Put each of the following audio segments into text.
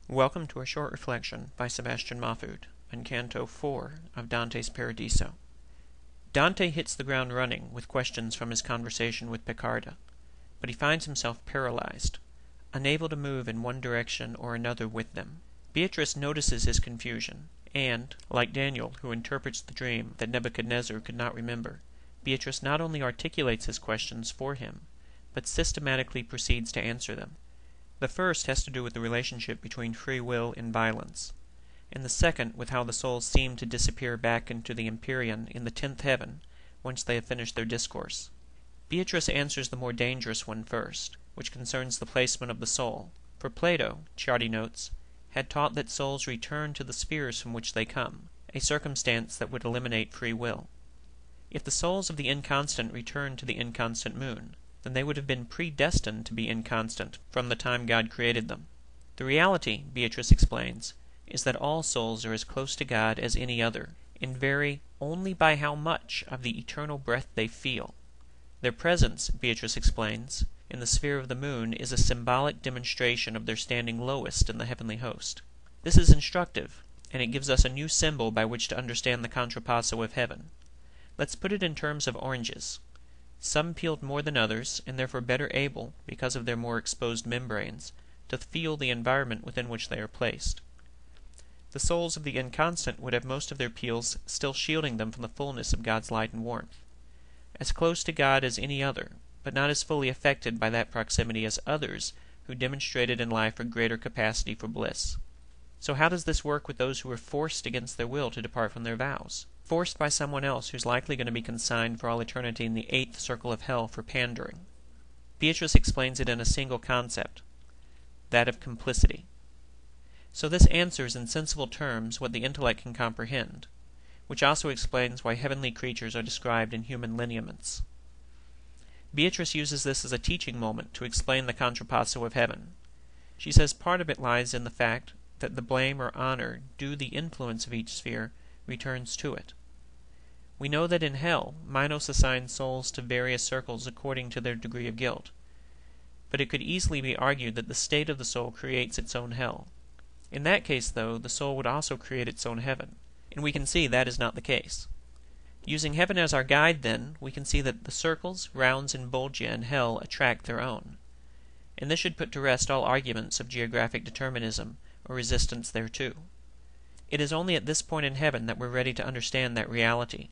Welcome to a short reflection by Sebastian Mahfoud on Canto 4 of Dante's Paradiso. Dante hits the ground running with questions from his conversation with Piccarda, but he finds himself paralyzed, unable to move in one direction or another with them. Beatrice notices his confusion, and, like Daniel, who interprets the dream that Nebuchadnezzar could not remember, Beatrice not only articulates his questions for him, but systematically proceeds to answer them. The first has to do with the relationship between free will and violence, and the second with how the souls seem to disappear back into the Empyrean in the 10th heaven once they have finished their discourse. Beatrice answers the more dangerous one first, which concerns the placement of the soul, for Plato, Ciardi notes, had taught that souls return to the spheres from which they come, a circumstance that would eliminate free will. If the souls of the inconstant returned to the inconstant moon, then they would have been predestined to be inconstant from the time God created them. The reality, Beatrice explains, is that all souls are as close to God as any other, and vary only by how much of the eternal breath they feel. Their presence, Beatrice explains, in the sphere of the moon is a symbolic demonstration of their standing lowest in the heavenly host. This is instructive, and it gives us a new symbol by which to understand the contrapasso of heaven. Let's put it in terms of oranges. Some peeled more than others, and therefore better able, because of their more exposed membranes, to feel the environment within which they are placed. The souls of the inconstant would have most of their peels still shielding them from the fullness of God's light and warmth. As close to God as any other, but not as fully affected by that proximity as others who demonstrated in life a greater capacity for bliss. So how does this work with those who are forced against their will to depart from their vows? Forced by someone else who's likely going to be consigned for all eternity in the 8th circle of hell for pandering. Beatrice explains it in a single concept, that of complicity. So this answers in sensible terms what the intellect can comprehend, which also explains why heavenly creatures are described in human lineaments. Beatrice uses this as a teaching moment to explain the contrapasso of heaven. She says part of it lies in the fact that the blame or honor due the influence of each sphere returns to it. We know that in hell, Minos assigns souls to various circles according to their degree of guilt, but it could easily be argued that the state of the soul creates its own hell. In that case, though, the soul would also create its own heaven, and we can see that is not the case. Using heaven as our guide, then, we can see that the circles, rounds, and bolgia in hell attract their own, and this should put to rest all arguments of geographic determinism or resistance thereto. It is only at this point in heaven that we're ready to understand that reality.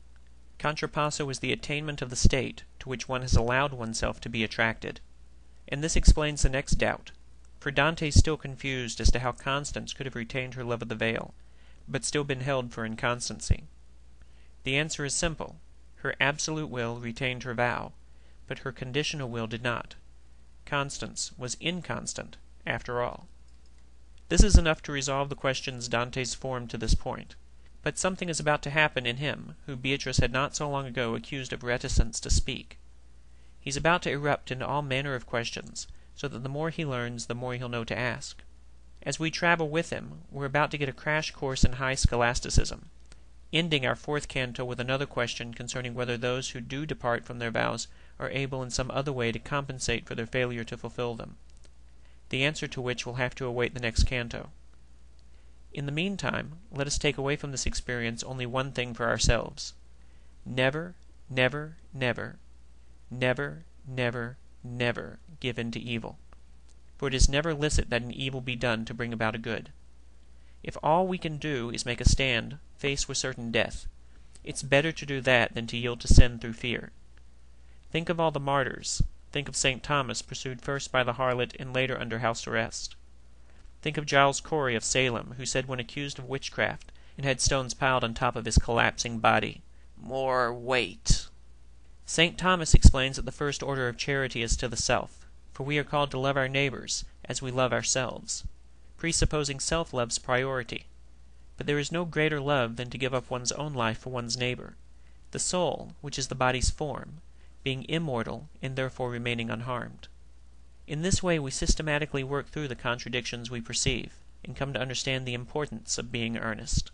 Contrapasso is the attainment of the state to which one has allowed oneself to be attracted. And this explains the next doubt, for Dante is still confused as to how Constance could have retained her love of the veil, but still been held for inconstancy. The answer is simple. Her absolute will retained her vow, but her conditional will did not. Constance was inconstant, after all. This is enough to resolve the questions Dante's formed to this point. But something is about to happen in him, who Beatrice had not so long ago accused of reticence to speak. He's about to erupt into all manner of questions, so that the more he learns, the more he'll know to ask. As we travel with him, we're about to get a crash course in high scholasticism, ending our 4th canto with another question concerning whether those who do depart from their vows are able in some other way to compensate for their failure to fulfill them, the answer to which will have to await the next canto. In the meantime, let us take away from this experience only one thing for ourselves. Never, never, never, never, never, never give in to evil. For it is never licit that an evil be done to bring about a good. If all we can do is make a stand, faced with certain death, it's better to do that than to yield to sin through fear. Think of all the martyrs. Think of St. Thomas, pursued first by the harlot and later under house arrest. Think of Giles Corey of Salem, who said when accused of witchcraft, and had stones piled on top of his collapsing body, "More weight." St. Thomas explains that the first order of charity is to the self, for we are called to love our neighbors as we love ourselves, presupposing self-love's priority. But there is no greater love than to give up one's own life for one's neighbor, the soul, which is the body's form, being immortal and therefore remaining unharmed. In this way we systematically work through the contradictions we perceive, and come to understand the importance of being earnest.